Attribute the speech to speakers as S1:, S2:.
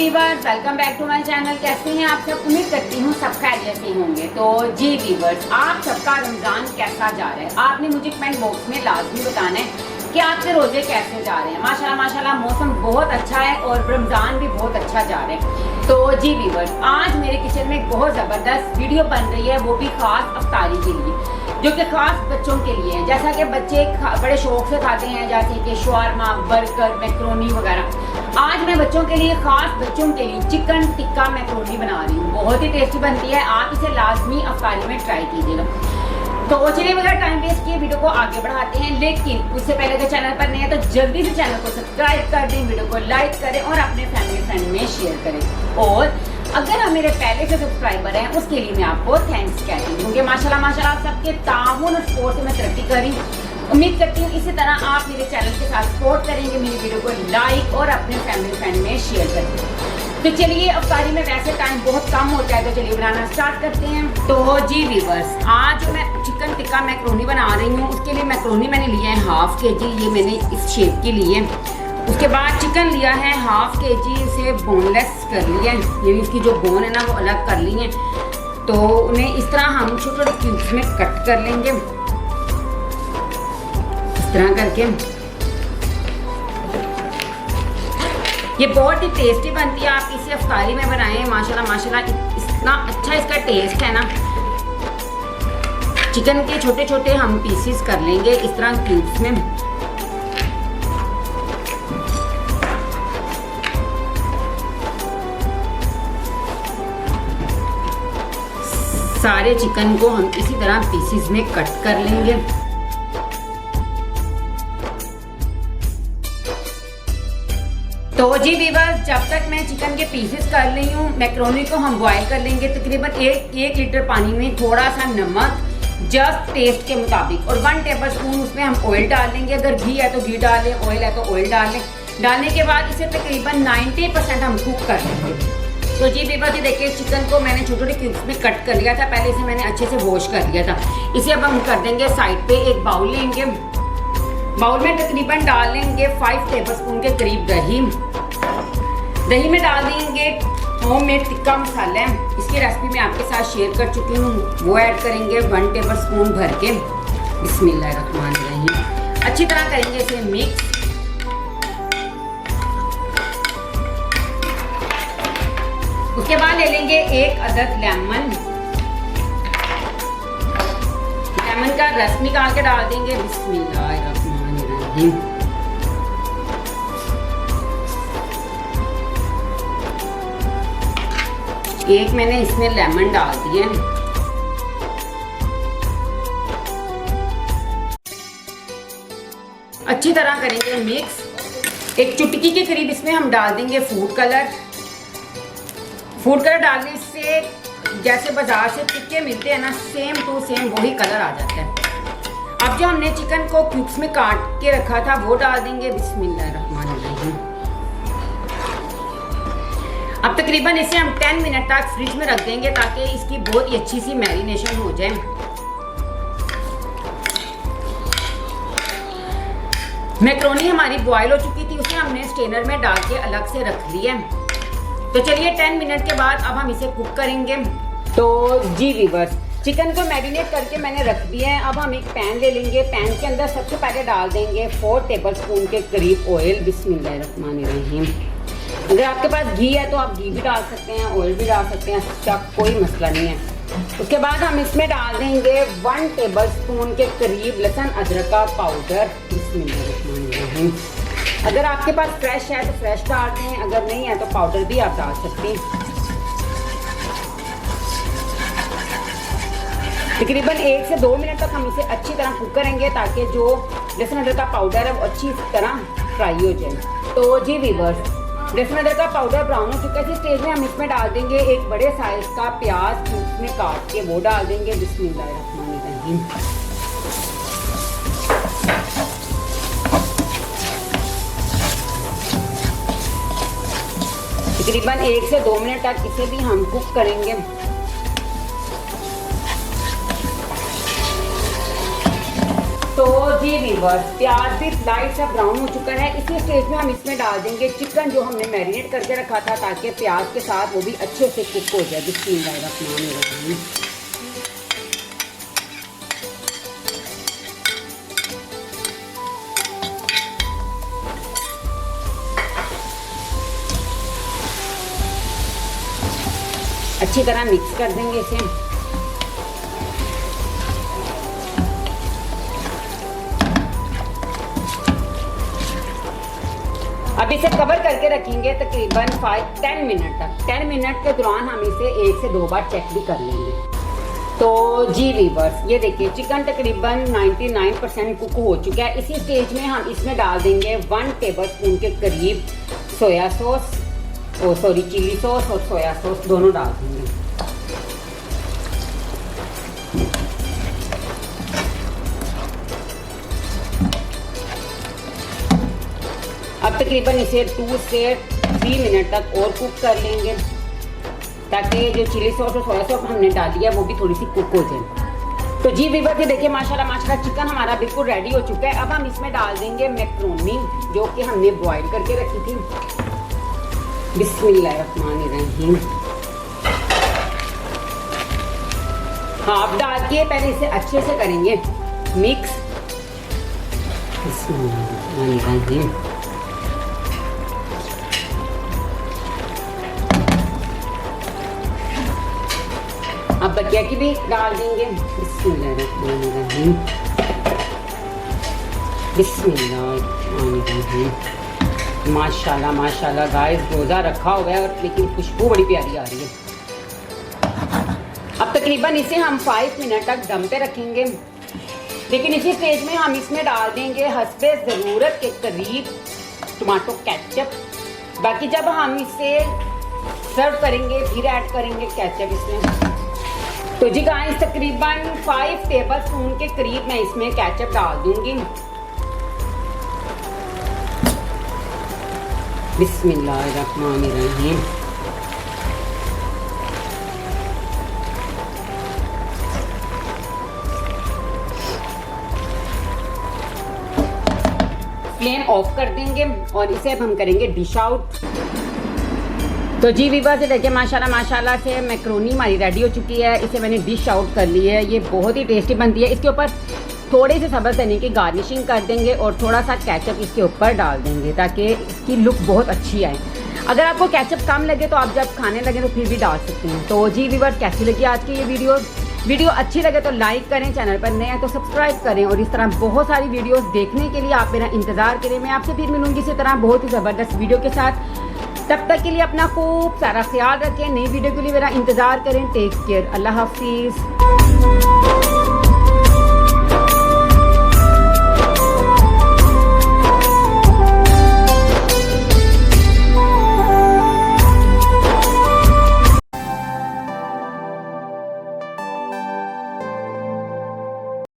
S1: Viewers, welcome back to my channel. कैसे हैं आप सब? उम्मीद करती हूँ सब खैरियत से होंगे। तो जी व्यूवर्स, आप सबका रमजान कैसा जा रहा है? आपने मुझे कमेंट बॉक्स में लाजमी बताना है कि आपके रोजे कैसे जा रहे हैं। माशाल्लाह माशाल्लाह मौसम बहुत अच्छा है और रमजान भी बहुत अच्छा जा रहा है। तो जी व्यूवर्स, आज मेरे किचन में बहुत ज़बरदस्त वीडियो बन रही है, वो भी खास अफ्तारी के लिए, जो कि खास बच्चों के लिए है। जैसा कि बच्चे बड़े शौक से खाते हैं, जैसे कि शवारमा, बर्गर, मैक्रोनी वगैरह। आज मैं बच्चों के लिए, खास बच्चों के लिए चिकन टिक्का मैक्रोनी बना रही हूँ। बहुत ही टेस्टी बनती है, आप इसे लाजमी अफ्तारी में ट्राई कीजिएगा। तो चलिए बगैर टाइम वेस्ट किए वीडियो को आगे बढ़ाते हैं। लेकिन उससे पहले अगर चैनल पर नए हैं तो जल्दी से चैनल को सब्सक्राइब कर दें, वीडियो को लाइक करें और अपने फैमिली फ्रेंड में शेयर करें। और अगर आप मेरे पहले से सब्सक्राइबर हैं उसके लिए मैं आपको थैंक्स कहती हूँ, क्योंकि माशाल्लाह माशाल्लाह सबके ताउन और सपोर्ट से मैं तरक्की कर रही हूँ। उम्मीद करती हूँ इसी तरह आप मेरे चैनल के साथ सपोर्ट करेंगे, मेरी वीडियो को लाइक और अपने फैमिली फ्रेंड में शेयर करेंगे। तो चलिए, अफ्तारी में वैसे टाइम बहुत कम होता है, तो चलिए बनाना स्टार्ट करते हैं। तो जी व्यूअर्स, आज मैं चिकन टिक्का मैक्रोनी बना रही हूँ। उसके लिए मैक्रोनी मैंने लिया है हाफ के जी, ये मैंने इस शेप की ली है। उसके बाद चिकन लिया है हाफ के जी, इसे बोनलेस कर लिया है, ये इसकी जो बोन है ना वो अलग कर ली है। तो उन्हें इस तरह हम छोटे छोटे क्यूब्स में कट कर लेंगे, इस तरह करके। ये बहुत ही टेस्टी बनती है, आप इसे अफ्तारी में बनाएं। माशाल्लाह माशाल्लाह इतना अच्छा इसका टेस्ट है ना। चिकन के छोटे छोटे हम पीसेस कर लेंगे इस तरह क्यूब्स में। सारे चिकन को हम इसी तरह पीसेस में कट कर लेंगे। तो जी व्यूअर्स, जब तक मैं चिकन के पीसेस कर रही हूँ, मैक्रोनी को हम बॉईल कर लेंगे तकरीबन एक लीटर पानी में। थोड़ा सा नमक जस्ट टेस्ट के मुताबिक, और 1 टेबल स्पून उसमें हम ऑयल डाल लेंगे। अगर घी है तो घी डाल लें, ऑयल है तो ऑयल डाल लें। डालने के बाद इसे तकरीबन 90% हम कुक कर लेंगे। तो जी व्यूअर्स, देखिए चिकन को मैंने छोटे छोटे क्यूब्स में कट कर लिया था, पहले इसे मैंने अच्छे से वॉश कर लिया था। इसे अब हम कर देंगे साइड पे। एक बाउल लेंगे, बाउल में तकरीबन डाल लेंगे 5 टेबल स्पून के करीब दही। दही में डाल देंगे होममेड टिक्का मसाला, इसकी रेसिपी मैं आपके साथ शेयर कर चुकी हूँ, वो ऐड करेंगे 1 टेबल स्पून भर के। बिस्मिल्लाहिर्रहमानिर्रहीम। अच्छी तरह करेंगे इसे मिक्स। उसके बाद ले लेंगे 1 अदद लेमन का रस निकाल के डाल देंगे। बिस्मिल्लाहिर्रहमानिर्रहीम। एक मैंने इसमें लेमन डाल दिए। अच्छी तरह करेंगे मिक्स। एक चुटकी के करीब इसमें हम डाल देंगे फूड कलर। फूड कलर डालने से जैसे बाजार से टिक्के मिलते हैं ना, सेम टू सेम वही कलर आ जाता है। अब जो हमने चिकन को क्यूब्स में काट के रखा था वो डाल देंगे। बिस्मिल्लाहिर्रहमानिर्रहीम। अब तकरीबन इसे हम 10 मिनट तक फ्रिज में रख देंगे ताकि इसकी बहुत ही अच्छी सी मैरिनेशन हो जाए। मैक्रोनी हमारी बॉयल हो चुकी थी, उसे हमने स्ट्रेनर में डाल के अलग से रख लिया। तो चलिए 10 मिनट के बाद अब हम इसे कुक करेंगे। तो जी व्यूअर्स, चिकन को मैरिनेट करके मैंने रख दिया है। अब हम एक पैन ले लेंगे, पैन के अंदर सबसे पहले डाल देंगे 4 टेबल स्पून के करीब ऑयल। बिस्मिल्लाहिर्रहमानिर्रहीम। अगर आपके पास घी है तो आप घी भी डाल सकते हैं, ऑयल भी डाल सकते हैं, इसका कोई मसला नहीं है। उसके बाद हम इसमें डाल देंगे 1 टेबल स्पून के करीब लहसुन अदरक का पाउडर। बिस्मिल्लाहिर्रहमानिर्रहीम। अगर आपके पास फ्रेश है तो फ्रेश डाल दें, अगर नहीं है तो पाउडर भी आप डाल सकते हैं। तकरीबन 1 से 2 मिनट तक हम इसे अच्छी तरह कुक करेंगे ताकि जो लहसुन अदरक का पाउडर है वो अच्छी तरह फ्राई हो जाए। तो जी व्यूअर्स, लहसुन अदरक का पाउडर ब्राउन हो चुका है। इस स्टेज में हम इसमें डाल देंगे एक बड़े साइज का प्याज, क्यूब्स में काट के वो डाल देंगे। बिस्मिल्लाहिर्रहमानिर्रहीम। तकरीबन 1 से 2 मिनट तक इसे भी हम कुक करेंगे। तो तो जी व्यूअर्स, प्याज भी लाइट सा ब्राउन हो चुका है। इसी स्टेज में हम इसमें डाल देंगे चिकन जो हमने मैरिनेट करके रखा था, ताकि प्याज के साथ वो भी अच्छे से कुक हो जाए। बिस्मिल्लाहिर्रहमानिर्रहीम। अच्छी तरह मिक्स कर देंगे इसे। अब इसे कवर करके रखेंगे तकरीबन 5-10 मिनट तक। 10 मिनट के दौरान हम इसे 1 से 2 बार चेक भी कर लेंगे। तो जी व्यूअर्स, ये देखिए चिकन तकरीबन 99% कुक हो चुका है। इसी स्टेज में हम इसमें डाल देंगे 1 टेबलस्पून के करीब सोया सॉस, चिली सॉस और सोया सॉस दोनों डाल देंगे। अब तकरीबन इसे 2 से 3 मिनट तक और कुक कर लेंगे, ताकि जो चिली सॉस और सोया सॉस हमने डाली है वो भी थोड़ी सी कुक हो जाए। तो जी व्यूअर्स, ये देखिए माशाल्लाह चिकन हमारा बिल्कुल रेडी हो चुका है। अब हम इसमें डाल देंगे मैक्रोनी जो कि हमने बॉईल करके रखी थी। बिस्मिल्लाहिर्रहमानिर्रहीम। हाफ डाल के पहले इसे अच्छे से करेंगे मिक्स। बिस्मिल्लाहिर्रहमानिर्रहीम। अब बकिया की भी डाल देंगे। बिस्मिल्लाहिर्रहमानिर्रहीम। बिस्मिल्लाहिर्रहमानिर्रहीम। माशाल्लाह माशाल्लाह गाइस, रोज़ा रखा हुआ है और लेकिन खुशबू बड़ी प्यारी आ रही है। अब तकरीबन इसे हम 5 मिनट तक दम पे रखेंगे। लेकिन इसी स्टेज में हम इसमें डाल देंगे हस्बे ज़रूरत के करीब टमाटो केचप। बाकी जब हम इसे सर्व करेंगे फिर ऐड करेंगे केचप इसमें। तो जी गाइस, तकरीबन 5 टेबलस्पून के करीब मैं इसमें केचप डाल दूंगी। बिस्मिल्लाहिर्रहमानिर्रहीम। फ्लेम ऑफ कर देंगे और इसे अब हम करेंगे डिश आउट। तो जी व्यूअर्स, ये देखिए माशाल्लाह से मैक्रोनी हमारी रेडी हो चुकी है। इसे मैंने डिश आउट कर ली है। ये बहुत ही टेस्टी बनती है। इसके ऊपर थोड़े से सब्ज़ धनिया की गार्निशिंग कर देंगे और थोड़ा सा केचप इसके ऊपर डाल देंगे, ताकि इसकी लुक बहुत अच्छी आए। अगर आपको केचप कम लगे तो आप जब खाने लगे तो फिर भी डाल सकते हैं। तो जी व्यूअर्स, कैसी लगी आज की ये वीडियो अच्छी लगे तो लाइक करें, चैनल पर नए हैं तो सब्सक्राइब करें, और इस तरह बहुत सारी वीडियोस देखने के लिए आप मेरा इंतज़ार करें। मैं आपसे फिर मिलूंगी इसी तरह बहुत ही ज़बरदस्त वीडियो के साथ। तब तक के लिए अपना खूब सारा ख्याल रखें। नई वीडियो के लिए मेरा इंतज़ार करें। Take care. अल्लाह हाफिज़।